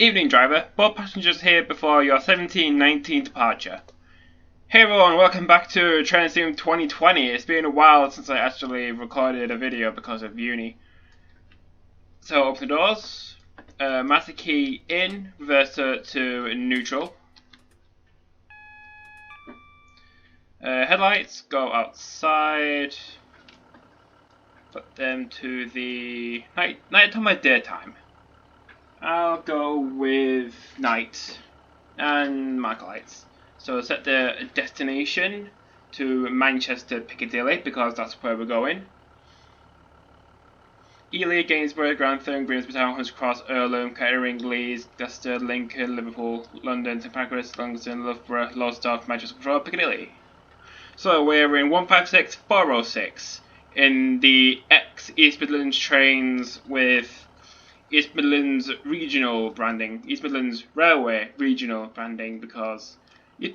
Evening driver, board passengers here before your 1719 departure. Hey everyone, welcome back to Train Sim 2020. It's been a while since I actually recorded a video because of uni. So open the doors, master key in, reverser to neutral. Headlights, go outside. Put them to the nighttime or daytime. I'll go with night and marker lights. So set the destination to Manchester Piccadilly because that's where we're going. Ely, Gainsborough, Grantham, Grimsby Town, Hunts Cross, Earlham, Kettering, Leeds, Leicester, Lincoln, Liverpool, London, St Pancras, Longdon, Loughborough, Lowestoft, Manchester Road, Piccadilly. So we're in 156406 in the East Midlands trains with East Midlands regional branding, East Midlands Railway regional branding, because East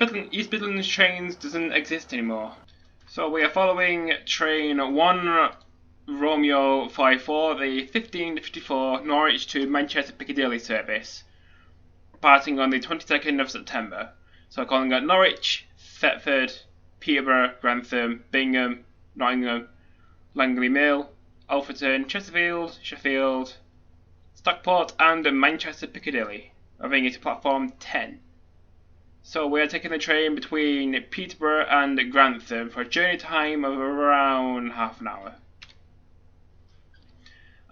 Midlands trains doesn't exist anymore. So we are following train 1 Romeo 54, the 1554 Norwich to Manchester Piccadilly service, departing on the 22nd of September. So calling at Norwich, Thetford, Peterborough, Grantham, Bingham, Nottingham, Langley Mill, Alfreton, Chesterfield, Sheffield, Stockport and Manchester Piccadilly, arriving at platform 10. So we are taking the train between Peterborough and Grantham for a journey time of around half an hour.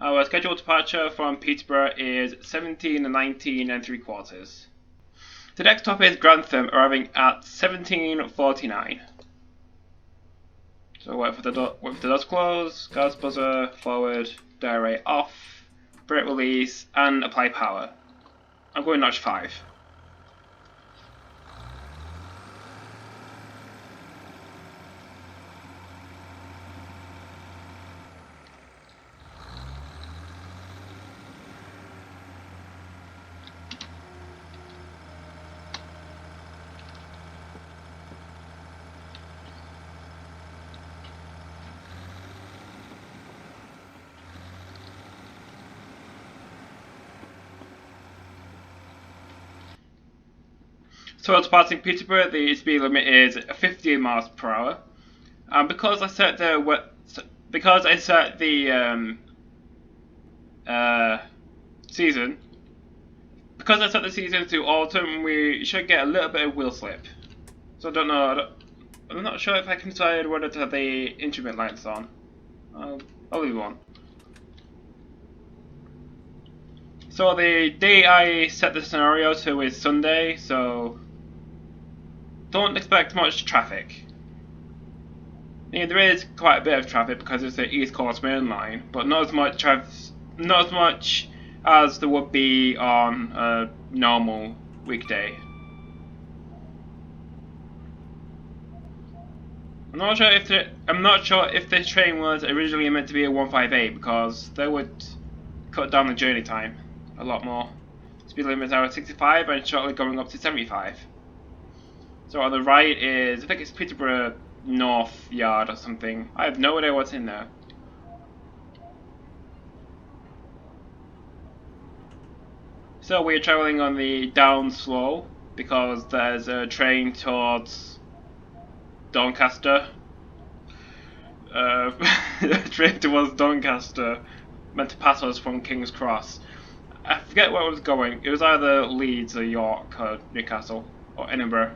Our scheduled departure from Peterborough is 17:19 3/4. The next stop is Grantham, arriving at 17:49. So wait for the doors close, gas buzzer, forward, diary off, brake release, and apply power. I'm going notch 5. So departing Peterborough, the speed limit is 50 miles per hour. Because I set the season to autumn, we should get a little bit of wheel slip. So I don't know. I'm not sure if I can decide whether to have the instrument lights on. I'll leave one. So the day I set the scenario to is Sunday, so don't expect much traffic. Yeah, there is quite a bit of traffic because it's the East Coast Main Line, but not as much as there would be on a normal weekday. I'm not sure if this train was originally meant to be a 158 because they would cut down the journey time a lot more. Speed limit is now at 65 and shortly going up to 75. So on the right is, I think it's Peterborough North Yard or something. I have no idea what's in there. So we're travelling on the down slow because there's a train towards Doncaster. A train towards Doncaster meant to pass us from King's Cross. I forget where it was going. It was either Leeds or York or Newcastle or Edinburgh.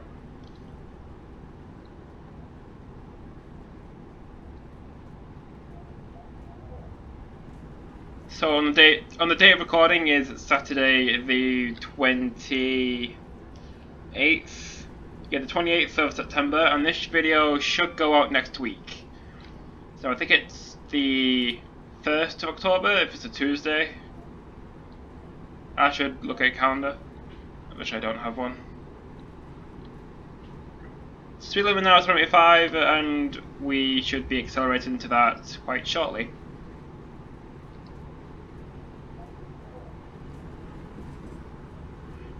So on the day of recording is Saturday the 28th. Yeah, the 28th of September, and this video should go out next week. So I think it's the 1st of October if it's a Tuesday. I should look at a calendar. I wish I don't have one. Speed limit now is 75 and we should be accelerating to that quite shortly.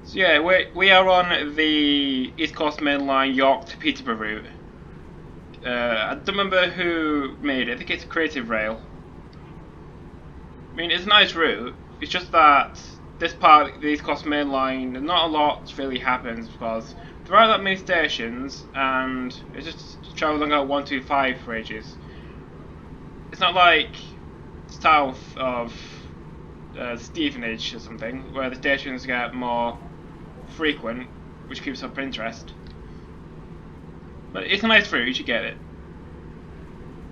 So yeah, we are on the East Coast Main Line York to Peterborough route. I don't remember who made it. I think it's Creative Rail. I mean, it's a nice route. It's just that this part, the East Coast Main Line, not a lot really happens because there aren't that many stations, and it's just travelling at 125 for ages. It's not like south of Stevenage or something, where the stations get more frequent, which keeps up interest. But it's a nice route, you should get it.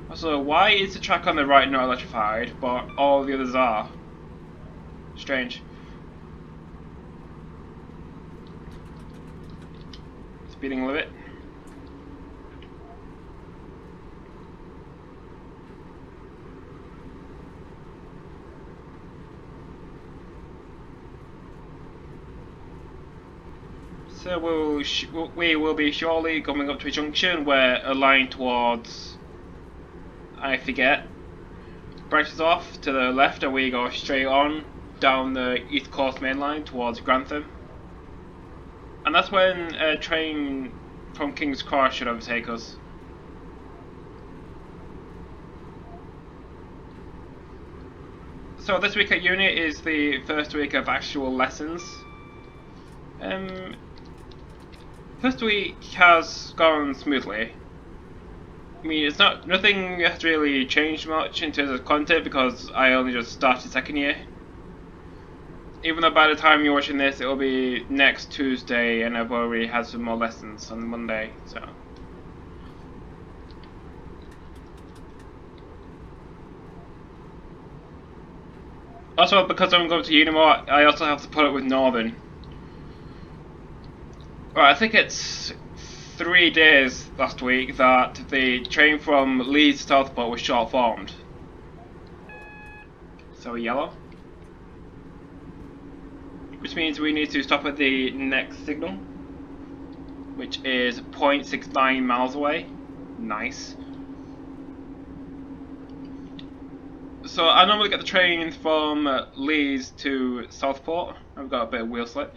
Also, why is the track on the right not electrified, but all the others are? Strange. Speeding limit. So we will be surely coming up to a junction where a line towards, I forget, branches off to the left, and we go straight on down the East Coast Main Line towards Grantham. And that's when a train from King's Cross should overtake us. So this week at uni is the first week of actual lessons. First week has gone smoothly. I mean, nothing has really changed much in terms of content because I only just started second year. Even though by the time you're watching this, it will be next Tuesday, and I've already had some more lessons on Monday. So. Also, because I'm going to uni more, I also have to put up with Northern. Right, I think it's 3 days last week that the train from Leeds to Southport was short formed. So yellow. Which means we need to stop at the next signal, which is 0.69 miles away. Nice. So I normally get the train from Leeds to Southport. I've got a bit of wheel slip.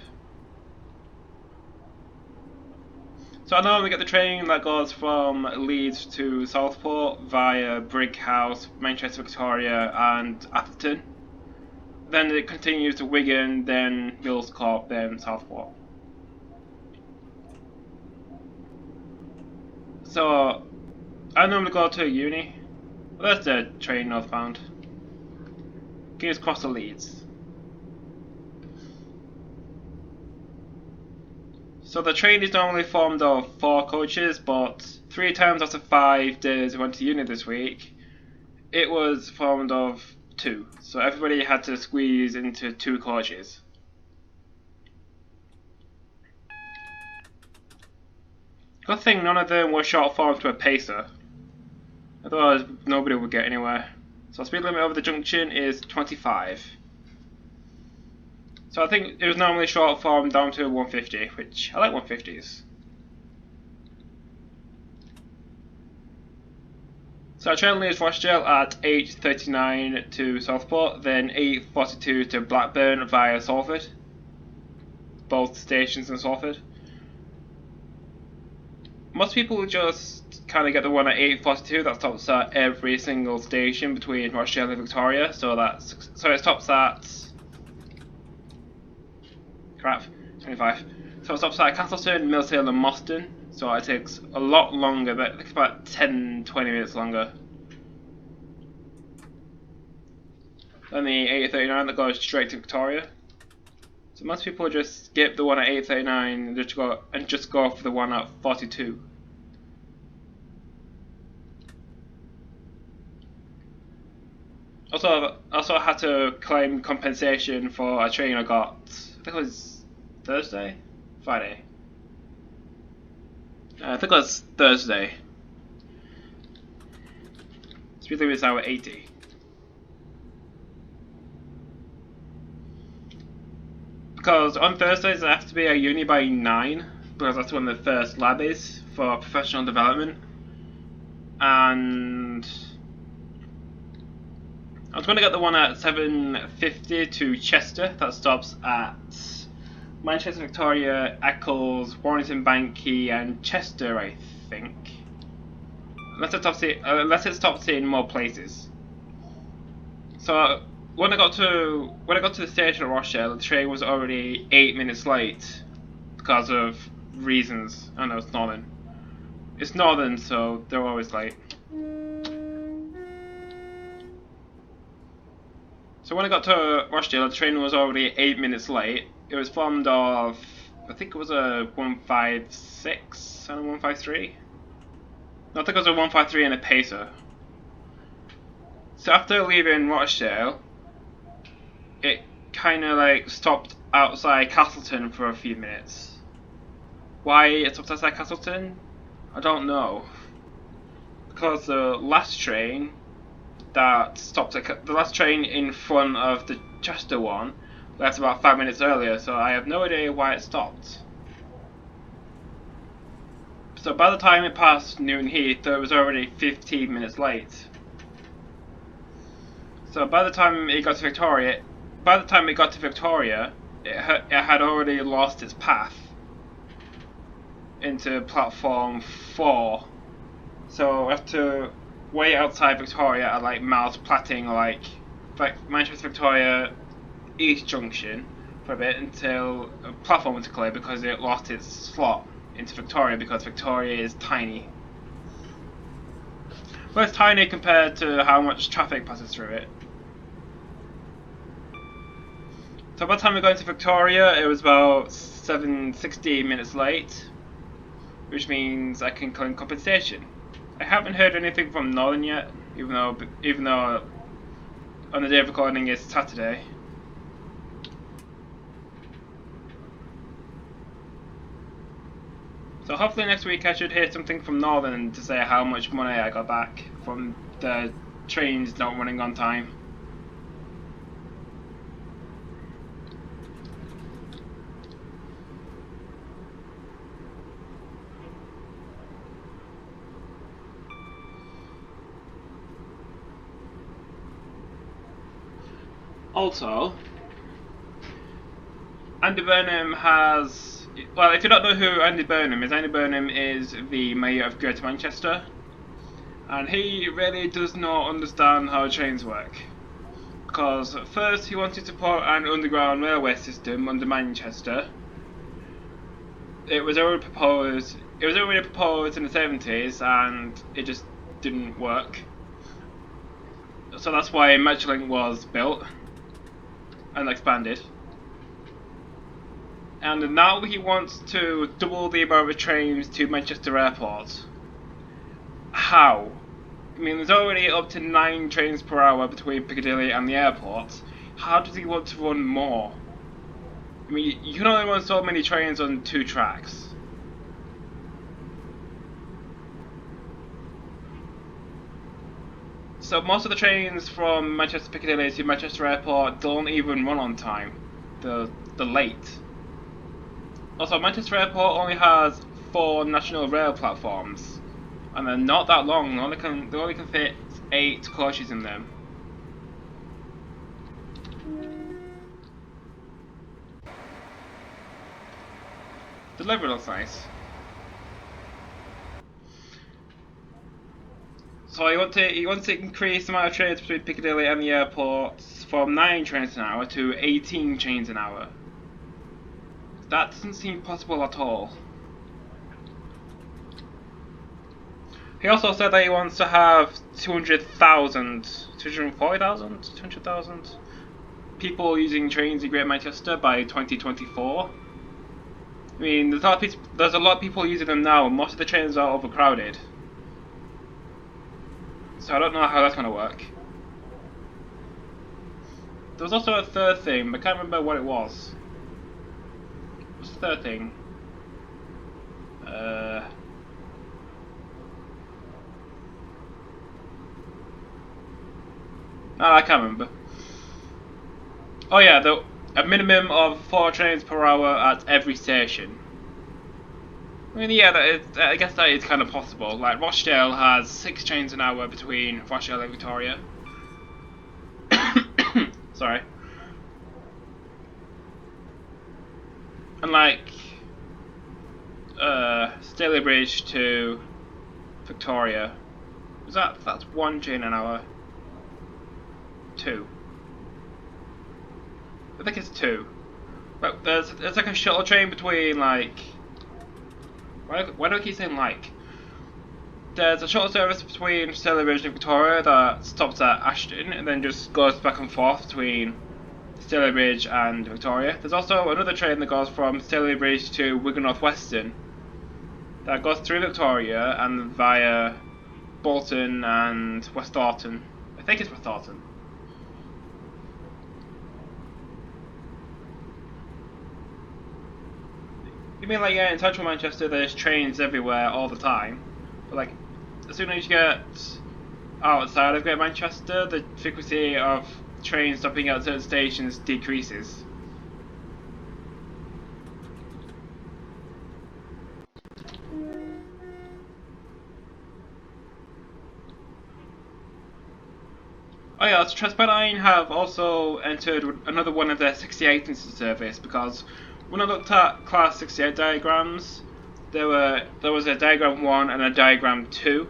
So I normally get the train that goes from Leeds to Southport via Brighouse, Manchester Victoria and Atherton. Then it continues to Wigan, then Millscorp, then Southport. So I normally go to uni. Well, there's the train northbound. King's Cross to Leeds. So the train is normally formed of 4 coaches, but 3 times after 5 days we went to uni this week, it was formed of 2. So everybody had to squeeze into 2 coaches. Good thing none of them were short formed to a pacer. Otherwise nobody would get anywhere. So speed limit over the junction is 25. So I think it was normally short form down to 150, which I like 150s. So our train leaves Rochdale at 8:39 to Southport, then 8:42 to Blackburn via Salford. Both stations in Salford. Most people just kind of get the one at 8:42 that stops at every single station between Rochdale and Victoria. So it stops at 25. So it stops at Castlestone, Mills Hill and Moston. So it takes a lot longer, but it takes about 10-20 minutes longer than the 8:39 that goes straight to Victoria. So most people just skip the one at 8:39 and just go for the one at 42. Also had to claim compensation for a train I got, I think it was Thursday? Friday. I think it was Thursday. Speed limit is now at 80. Because on Thursdays I have to be at uni by 9, because that's when the first lab is for professional development. And I was going to get the one at 7:50 to Chester that stops at Manchester Victoria, Eccles, Warrington Banky and Chester, I think. Unless it stops in more places. So when I got to the station of Rochdale, the train was already 8 minutes late because of reasons. I know it's northern. It's northern, so they're always late. So when I got to Rochdale, the train was already 8 minutes late. It was formed of, I think it was a 156 and a 153. No, I think it was a 153 and a pacer. So after leaving Rochdale, it kind of like stopped outside Castleton for a few minutes. Why it stopped outside Castleton? I don't know. Because the last train that stopped at the last train in front of the Chester one left about 5 minutes earlier, so I have no idea why it stopped. So by the time it passed Newton Heath, it was already 15 minutes late. So by the time it got to Victoria, it had already lost its path into platform 4. So I have to wait outside Victoria at like Miles Platting or like Manchester Victoria East Junction for a bit until a platform was clear because it lost its slot into Victoria because Victoria is tiny. Well, it's tiny compared to how much traffic passes through it. So by the time we got into Victoria, it was about 16 minutes late, which means I can claim compensation. I haven't heard anything from Northern yet, even though on the day of recording it's Saturday. So hopefully next week I should hear something from Northern to say how much money I got back from the trains not running on time. Also, Andy Burnham has... Well, if you don't know who Andy Burnham is the Mayor of Greater Manchester. And he really does not understand how trains work. Because at first he wanted to put an underground railway system under Manchester. It was already proposed in the 70s and it just didn't work. So that's why Metrolink was built and expanded. And now he wants to double the amount of trains to Manchester Airport. How? I mean, there's already up to 9 trains per hour between Piccadilly and the airport. How does he want to run more? I mean, you can only run so many trains on 2 tracks. So most of the trains from Manchester Piccadilly to Manchester Airport don't even run on time. They're late. Also, Manchester Airport only has 4 national rail platforms, and they're not that long. They only can fit 8 coaches in them. The livery looks nice. So he wants to increase the amount of trains between Piccadilly and the airport from 9 trains an hour to 18 trains an hour. That doesn't seem possible at all. He also said that he wants to have 200,000 people using trains in Greater Manchester by 2024. I mean, there's a lot of people using them now, and most of the trains are overcrowded. So I don't know how that's going to work. There was also a third thing, but I can't remember what it was. What's the third thing? No, I can't remember. Oh yeah, a minimum of 4 trains per hour at every station. I mean, yeah, I guess that is kind of possible. Like, Rochdale has 6 trains an hour between Rochdale and Victoria. Sorry. And like, Staley Bridge to Victoria, that's 1 train an hour. 2. I think it's 2. But there's like a shuttle train between like. Why do I keep saying like? There's a shuttle service between Stalybridge and Victoria that stops at Ashton and then just goes back and forth between Stalybridge and Victoria. There's also another train that goes from Stalybridge to Wigan North Western that goes through Victoria and via Bolton and West Thornton. I think it's West Thornton. You mean like, yeah, in central Manchester there's trains everywhere all the time, but like as soon as you get outside of Greater Manchester, the frequency of trains stopping at certain stations decreases. Oh yeah, Transpennine have also entered another one of their 68 into service, because when I looked at Class 68 diagrams, there was a diagram 1 and a diagram 2.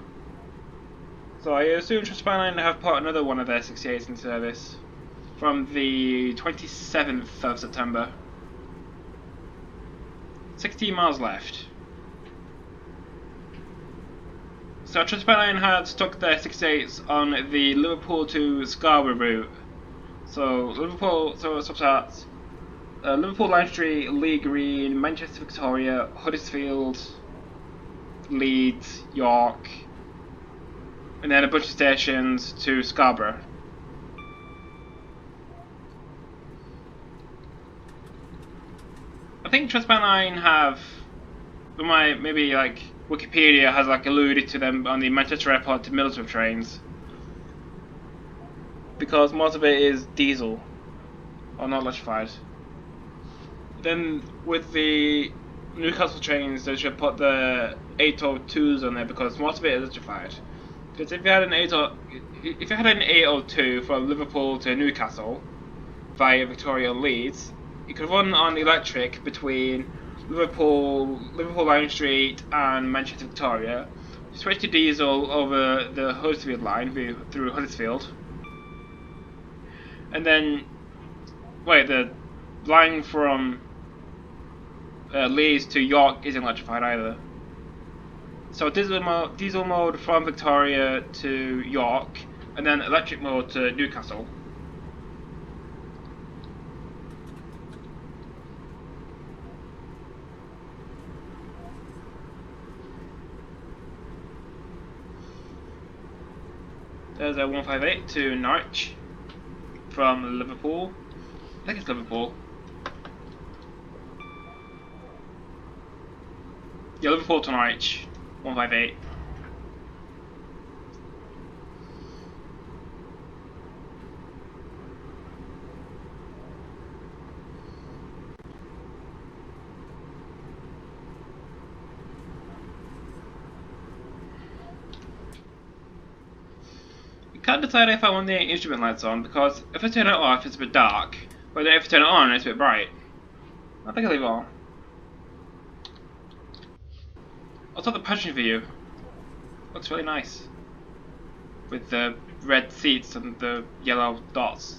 So I assume Transpennine have put another one of their 68s in service from the 27th of September. 16 miles left. So Transpennine had stuck their 68s on the Liverpool to Scarborough route. So it stops at Liverpool Line Street, Lee Green, Manchester Victoria, Huddersfield, Leeds, York, and then a bunch of stations to Scarborough. I think Transpennine have, maybe like Wikipedia has like alluded to them on the Manchester Airport to Middlesbrough trains, because most of it is diesel or not electrified. Then with the Newcastle trains, they should put the 802s on there because most of it is electrified. Because if you had an 802 from Liverpool to Newcastle via Victoria and Leeds, you could run on electric between Liverpool Line Street and Manchester Victoria. Switch to diesel over the Huddersfield line through Huddersfield, and then the line from Leeds to York isn't electrified either. So diesel mode from Victoria to York, and then electric mode to Newcastle. There's a 158 to Norwich from Liverpool. I think it's Liverpool. Yeah, Liverpool to Norwich, 158. I can't decide if I want the instrument lights on, because if I turn it off it's a bit dark, but if I turn it on it's a bit bright. I think I'll leave it on. Also the passenger view looks really nice, with the red seats and the yellow dots.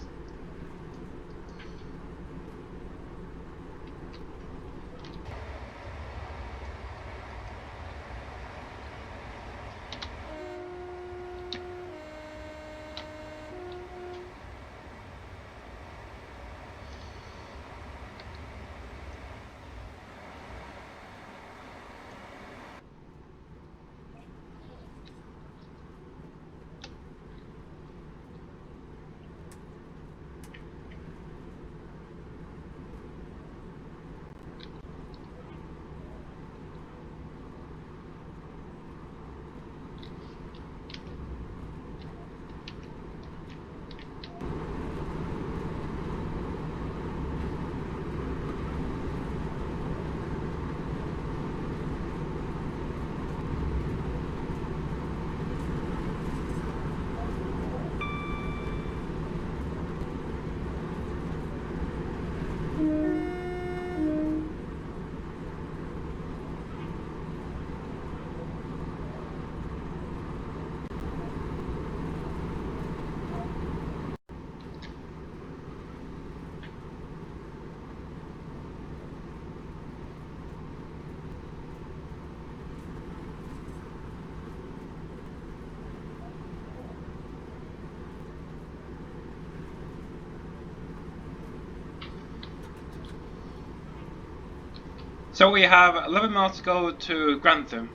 So we have 11 miles to go to Grantham.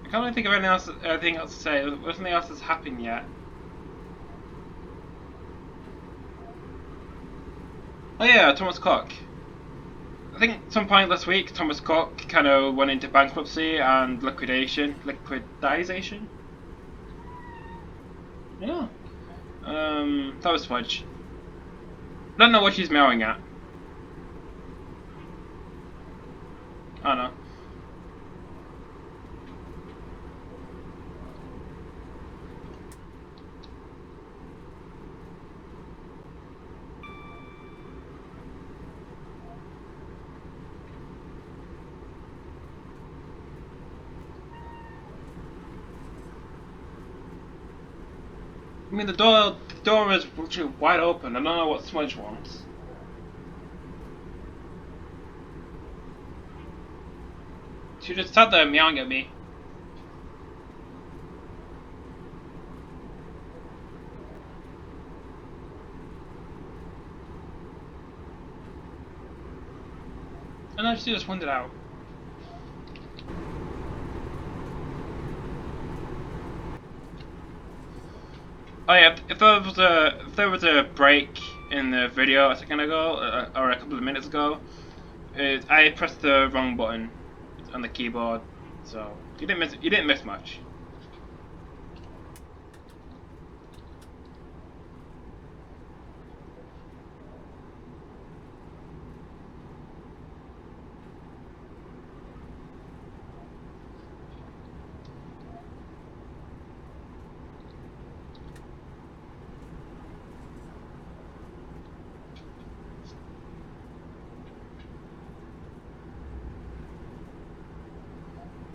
I can't really think of anything else to say. There's nothing else that's happened yet. Oh yeah, Thomas Cook. I think at some point last week, Thomas Cook kind of went into bankruptcy and liquidization. Yeah. That was fudge. Don't know what she's meowing at. I don't know. I mean, the door is literally wide open. I don't know what Smudge wants. She just sat there meowing at me. And then she just wandered out. Oh yeah, if there was a break in the video a second ago, or a couple of minutes ago, I pressed the wrong button on the keyboard, so you didn't miss much.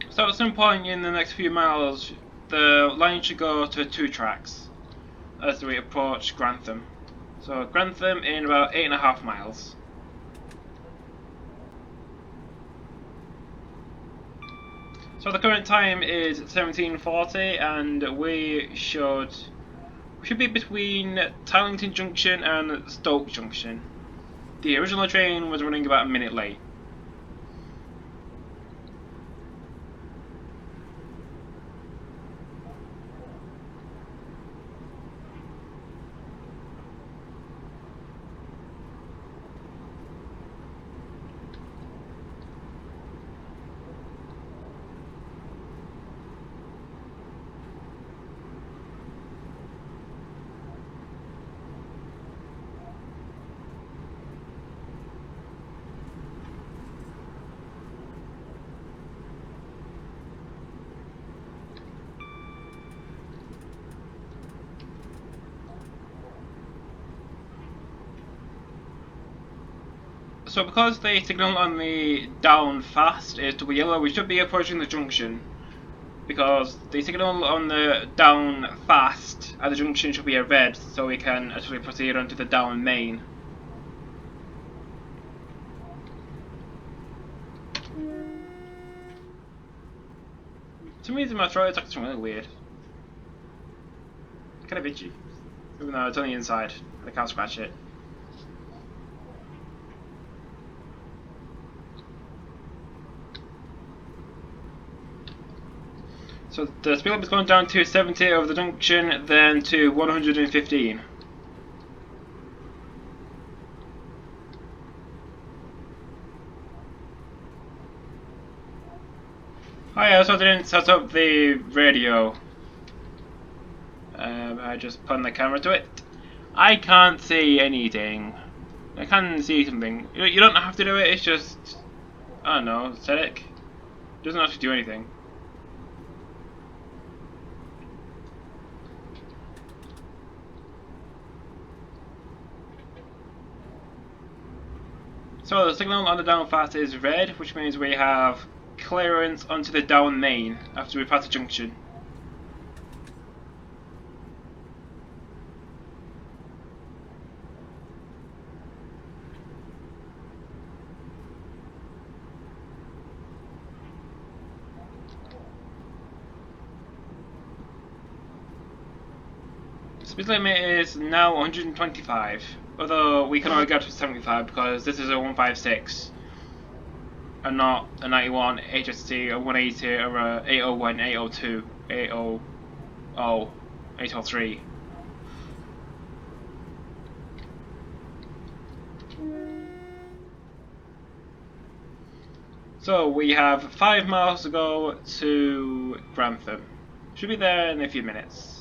So at some point in the next few miles, the line should go to 2 tracks as we approach Grantham. So Grantham in about 8.5 miles. So the current time is 17:40, and we should be between Tallington Junction and Stoke Junction. The original train was running about a minute late. So because the signal on the down fast is to be yellow, we should be approaching the junction. Because the signal on the down fast at the junction should be a red, so we can actually proceed onto the down main. For some reason my throat is acting really weird. Kind of itchy. Even though it's on the inside, and I can't scratch it. So the speed limit is going down to 70 over the junction, then to 115. Oh yeah, so I didn't set up the radio. I just put the camera to it. I can't see anything. I can see something. You don't have to do it, it's just, I don't know, aesthetic. It doesn't actually do anything. So the signal on the down fast is red, which means we have clearance onto the down main after we pass the junction. Speed limit is now 125, although we can only go to 75 because this is a 156. and not a 91 HST, a 180, or a 801, 802, 800, 803. So we have 5 miles to go to Grantham. Should be there in a few minutes.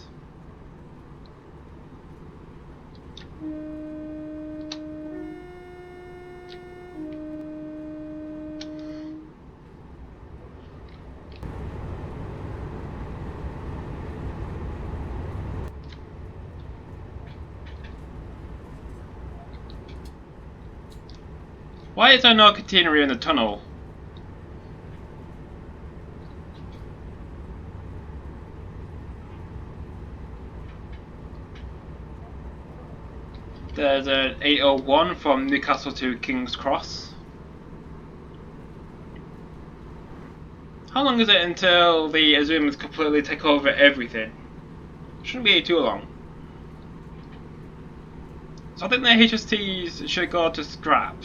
Why is there no catenary in the tunnel? There's an 801 from Newcastle to King's Cross. How long is it until the Azumans completely take over everything? Shouldn't be too long. So I think the HSTs should go to scrap,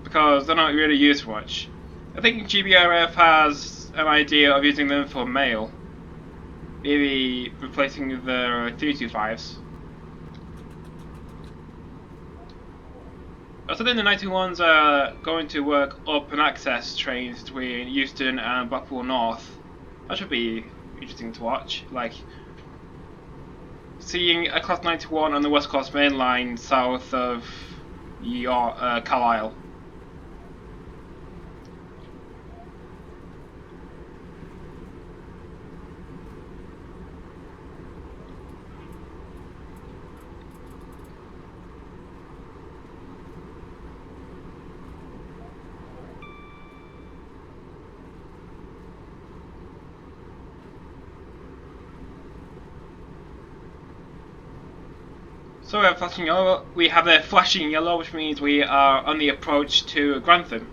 because they're not really used much. I think GBRF has an idea of using them for mail. Maybe replacing the 325s. I think the 91s are going to work up and access trains between Euston and Blackpool North. That should be interesting to watch. Like seeing a Class 91 on the West Coast Main Line south of Carlisle. So we have flashing yellow. We have a flashing yellow, which means we are on the approach to Grantham.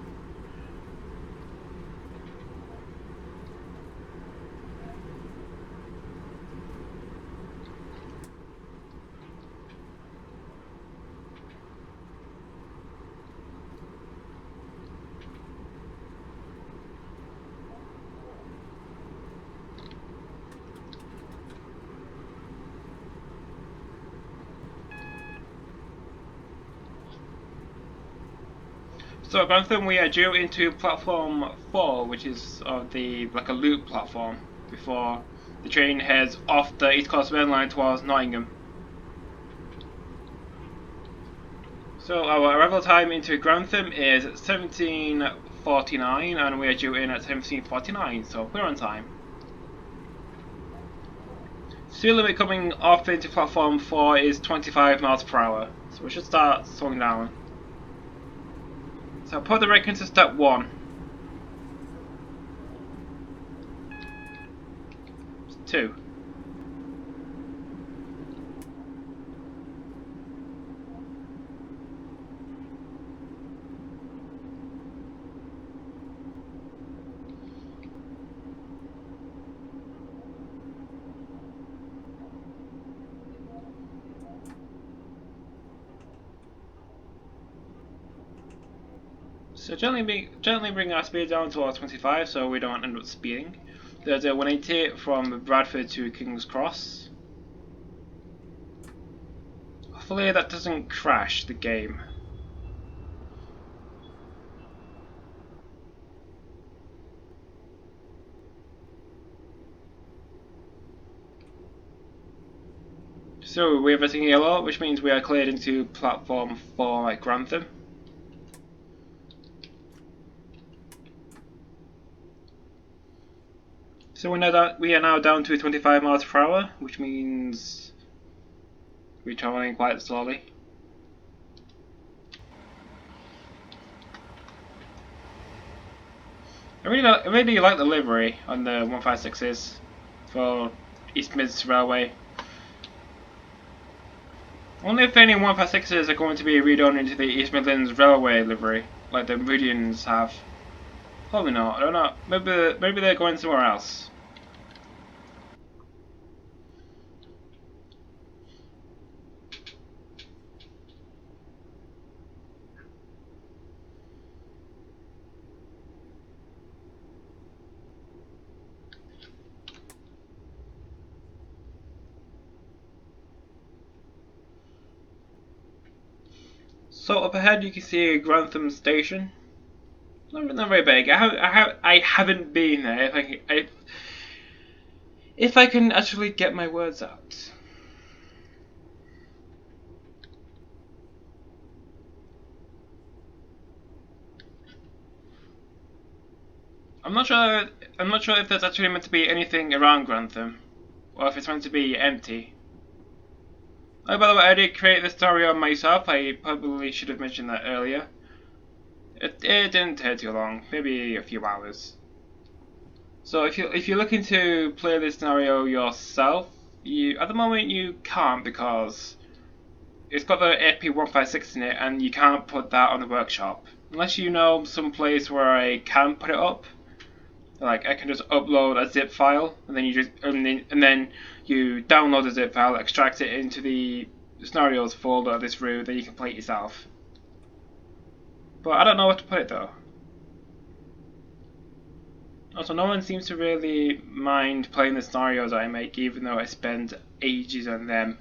So at Grantham we are due into platform 4, which is like a loop platform before the train heads off the East Coast Main Line towards Nottingham. So our arrival time into Grantham is 17:49, and we are due in at 17:49, so we're on time. Speed limit coming off into platform 4 is 25 miles per hour, so we should start slowing down. So put the brake into step 1. 2. So gently bring our speed down towards 25 so we don't end up speeding. There's a 180 from Bradford to King's Cross. Hopefully that doesn't crash the game. So we're visiting yellow, which means we are cleared into platform 4 at Grantham. So we are now down to 25 miles per hour, which means we're travelling quite slowly. I really like the livery on the 156s for East Midlands Railway. I wonder if any 156s are going to be redone into the East Midlands Railway livery, like the Meridians have. Probably not, I don't know. Maybe they're going somewhere else. So up ahead you can see Grantham station. Not very big. I haven't been there. If I can actually get my words out. I'm not sure. I'm not sure if there's actually meant to be anything around Grantham, or if it's meant to be empty. Oh, by the way, I did create this story on myself. I probably should have mentioned that earlier. It didn't take too long, maybe a few hours. So if you're looking to play this scenario yourself, you at the moment you can't because it's got the AP156 in it, and you can't put that on the workshop unless you know some place where I can put it up. Like I can just upload a zip file, and then you download the zip file, extract it into the scenarios folder of this route, then you can play it yourself. But I don't know where to put it though. Also, no one seems to really mind playing the scenarios I make, even though I spend ages on them.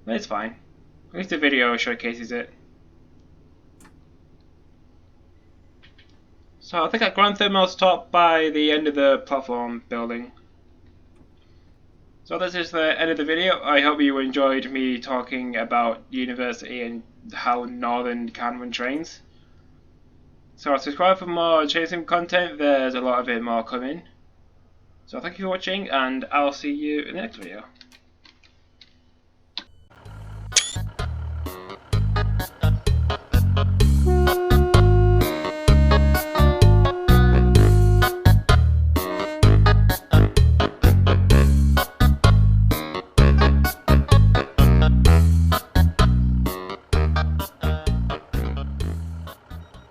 But it's fine. At least the video showcases it. So I think at Grantham I'll stop by the end of the platform building. So this is the end of the video. I hope you enjoyed me talking about university and how northern Canada trains. So subscribe for more chasing content, there's a lot of it more coming. So thank you for watching, and I'll see you in the next video.